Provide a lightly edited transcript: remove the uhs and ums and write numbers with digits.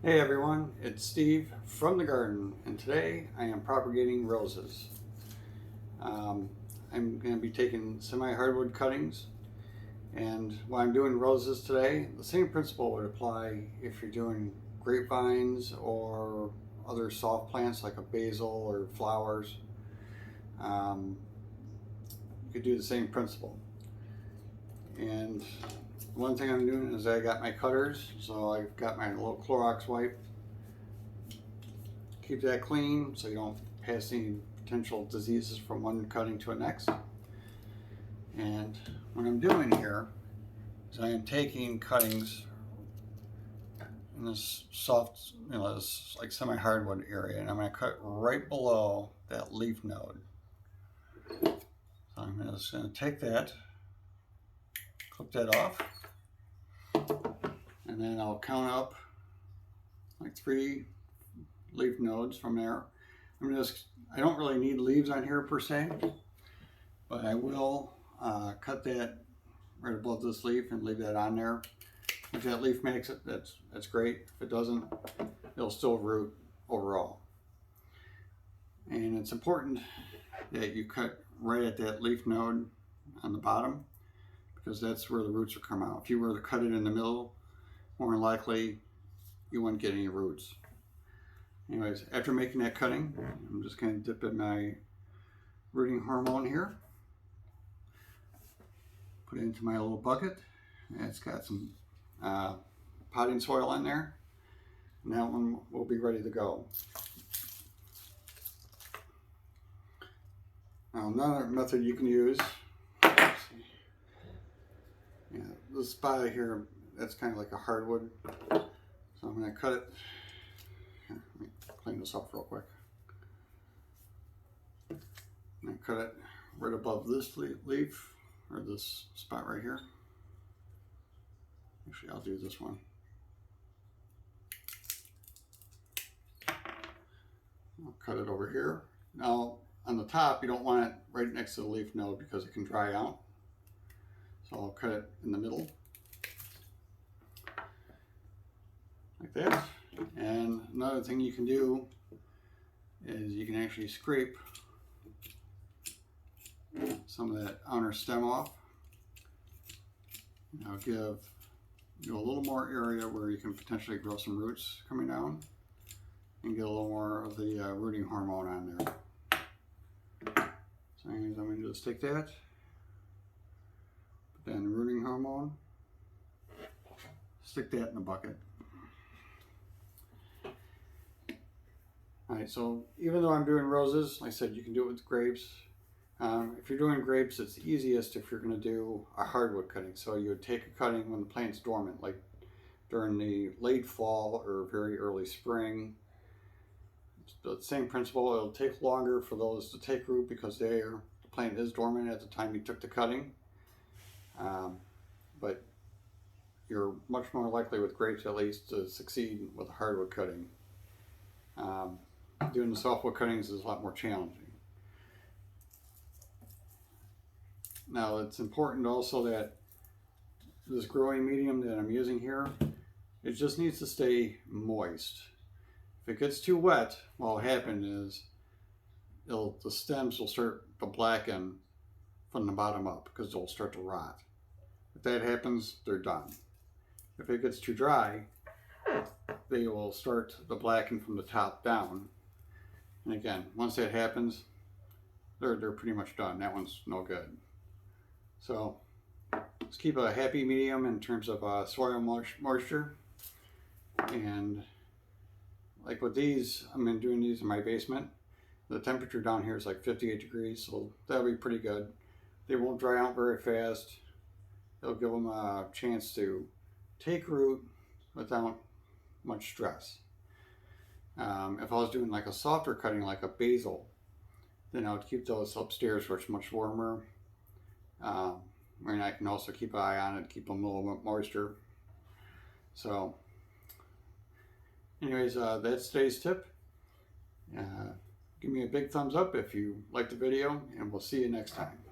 Hey everyone, it's Steve from the garden, and today I am propagating roses. I'm going to be taking semi-hardwood cuttings, and while I'm doing roses today, the same principle would apply if you're doing grapevines or other soft plants like a basil or flowers. You could do the same principle. And one thing I'm doing is I got my cutters, so I've got my little Clorox wipe. Keep that clean so you don't pass any potential diseases from one cutting to the next. And what I'm doing here is I am taking cuttings in this soft, this like semi-hardwood area, and I'm going to cut right below that leaf node. So I'm just going to take that, clip that off, and then I'll count up like 3 leaf nodes from there. I don't really need leaves on here per se, but I will cut that right above this leaf and leave that on there. If that leaf makes it, that's great. If it doesn't, it'll still root overall. And it's important that you cut right at that leaf node on the bottom, because that's where the roots will come out. If you were to cut it in the middle, more than likely you wouldn't get any roots. Anyways, after making that cutting, I'm just going to dip in my rooting hormone here. Put it into my little bucket. It's got some potting soil in there. And that one will be ready to go. Now, another method you can use, this spot here, that's kind of like a hardwood. So I'm going to cut it. Here, let me clean this up real quick. And I cut it right above this leaf, or this spot right here. Actually, I'll do this one. I'll cut it over here. Now, on the top, you don't want it right next to the leaf node because it can dry out. So I'll cut it in the middle, like that. And another thing you can do is you can actually scrape some of that outer stem off. And I'll give you a little more area where you can potentially grow some roots coming down and get a little more of the rooting hormone on there. So anyways, I'm going to just take that, put that in the rooting hormone, stick that in the bucket. Alright, so even though I'm doing roses, like I said, you can do it with grapes. If you're doing grapes, it's easiest if you're going to do a hardwood cutting. So you would take a cutting when the plant's dormant, like during the late fall or very early spring. It's the same principle. It'll take longer for those to take root because the plant is dormant at the time you took the cutting. But you're much more likely with grapes, at least, to succeed with a hardwood cutting. Doing the softwood cuttings is a lot more challenging. Now, it's important also that this growing medium that I'm using here, it just needs to stay moist. If it gets too wet, what will happen is the stems will start to blacken from the bottom up because they'll start to rot. If that happens, they're done. If it gets too dry, they will start to blacken from the top down. And again, once that happens, they're pretty much done. That one's no good. So let's keep a happy medium in terms of soil moisture. And like with these, I'm doing these in my basement. The temperature down here is like 58 degrees, so that'll be pretty good. They won't dry out very fast. It'll give them a chance to take root without much stress. If I was doing like a softer cutting, like a basil, then I would keep those upstairs where it's much warmer. And I can also keep an eye on it, keep them a little bit moisture. So anyways, that's today's tip. Give me a big thumbs up if you liked the video, and we'll see you next time.